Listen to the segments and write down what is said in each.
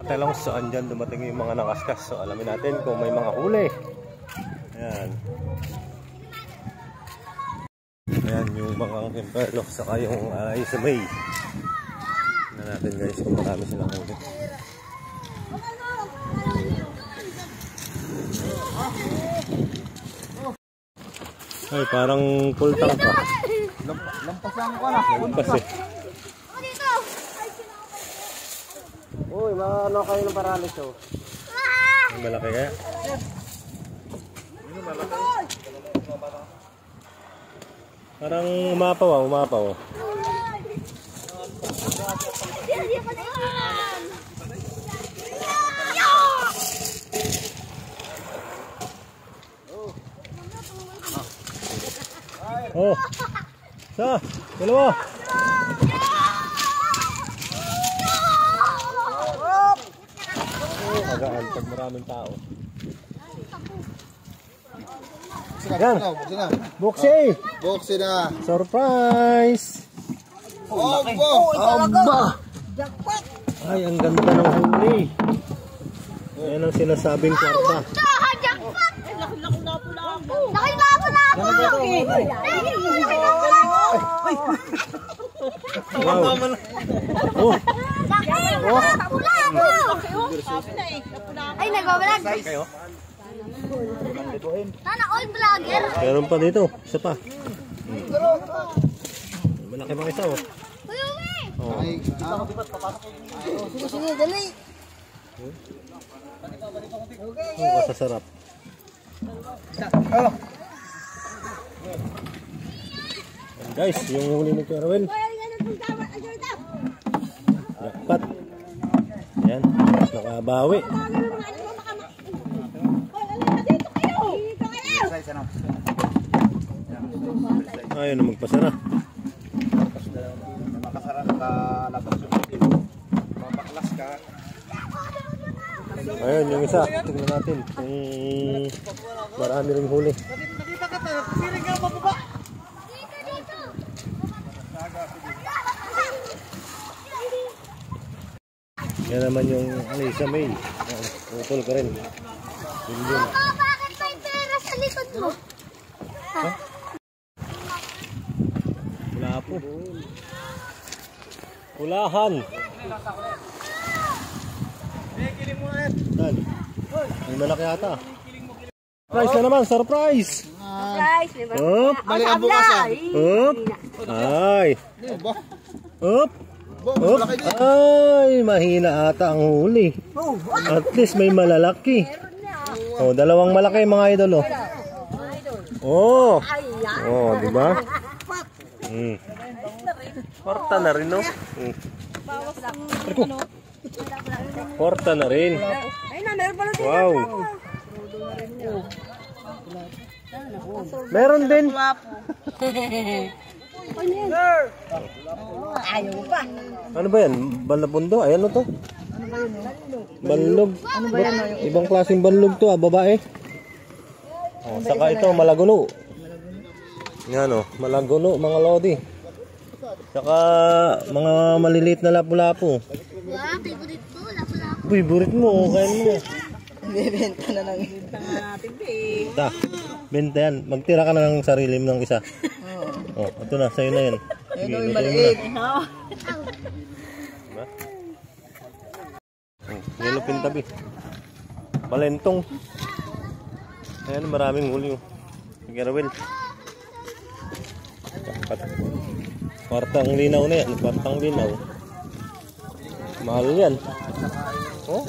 katalong, so andyan dumating yung mga nakaskas. So alamin natin kung may mga huli. Ayan. Ayan yung mga kempelo, saka yung Isa May. Tignan natin guys kung marami silang huli. Ay, parang full tank pa. Lampas lang ko na. Lampas eh. Uy, ano kayo ng paralis oh? May malaki kaya? Parang umapaw ah, umapaw. Oh, sa, dalawa. Oh, agaan pag maraming tao. Yan. Buksi. Buksi na. Surprise. Aba. Ay, ang ganda ng huli. Ayan ang sinasabing kwarta. Wow. Oh. Ay, nagbabalag. Kayo? Sana all vlogger. Meron pa dito. Isa pa. Malaki pang isa oh. Oh. Sige, dali. Oh, masasarap. And guys, yung huli ni Kerwin. Dapat. Ayan, nakabawi. Ayaw na magpasara. Makasara ka labas yung mapaklas ka. Ayun, yung isa. Tingnan natin kung marami ring huli. Yan naman yung Isa May. Utol ka rin. Yun. Bakit may pera sa likod mo? Ha? Wala po. Ulahan. Dan. May malaki ata. Surprise na naman, surprise! Guys, may Up! Mali ang bukasan. Up! Ay! Aba. Up! Up! Ay! Mahina ata ang huli. At least may malalaki. Oh, dalawang malaki mga idol oh. Oh! Oh, di ba? Porta na rin no? Porta na rin. Wow! Meron din. Ayaw pa. Ano ba yan? Balabundo? Ayan o to. Banlog. Ano ba yan? Ibang klaseng banlog to babae. Oh, saka ito malaguno. Yan o, malaguno mga lodi. Saka mga maliliit na lapu-lapu. Wow, favorite ko. Lapu-lapu. Favorite mo, kain mo. Bibenta na lang. Ta, benta yan. Magtira ka na ng sarili mo ng isa. Oh, ito na, sa'yo na yan. Ito yung maliit. Diba? Yellow pintabi. Balentong. Ayan, maraming huli. Kerwin. Kwartang linaw na yan. Kwartang linaw. Mahal yan. Oh?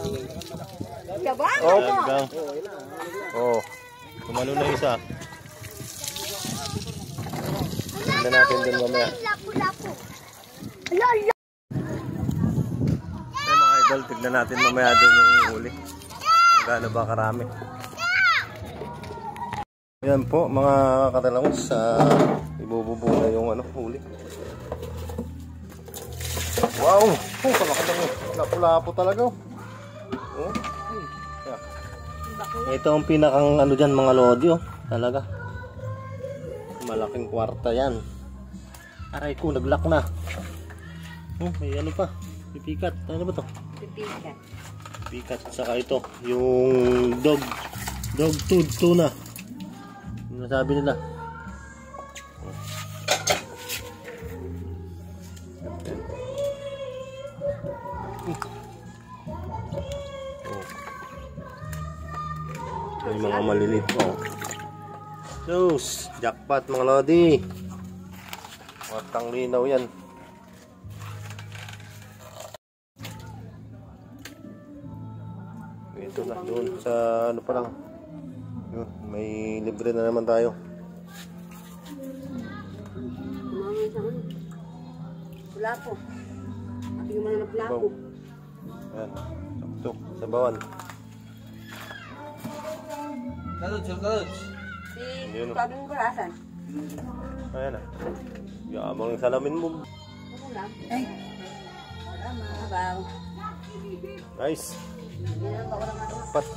Oh, ganda. Oh, kumano na isa. Tignan natin din mamaya. Lapu-lapu. Ay, mga idol, tignan natin mamaya din yung huli. Kung gaano ba karami. Ayan po mga katalangos, ibububo na yung huli. Wow! Oh, kalakatang lapu-lapu talaga. Oh. Ito ang pinakang dyan mga lodi talaga. Malaking kwarta yan. Aray ko, naglock na. Oh, may ano pa. Pipikat. Ano ba to? Pipikat. Pikat, saka ito, yung dog tooth tuna. Yung nasabi nila. May mga malilit po. Sus, jackpot mga lodi. Matang linaw yan. Ito na doon sa ano pa lang. Yun, may libre na naman tayo. Wala po. Ating yung mga wala po. Ayan, sakto, sa bawan. Si Yun. Pabing Barasan. Ayan na. Yamang yung salamin mo. Ano lang? Ay. Wala, mabaw. Nice. Hindi na ba wala nga. Pat.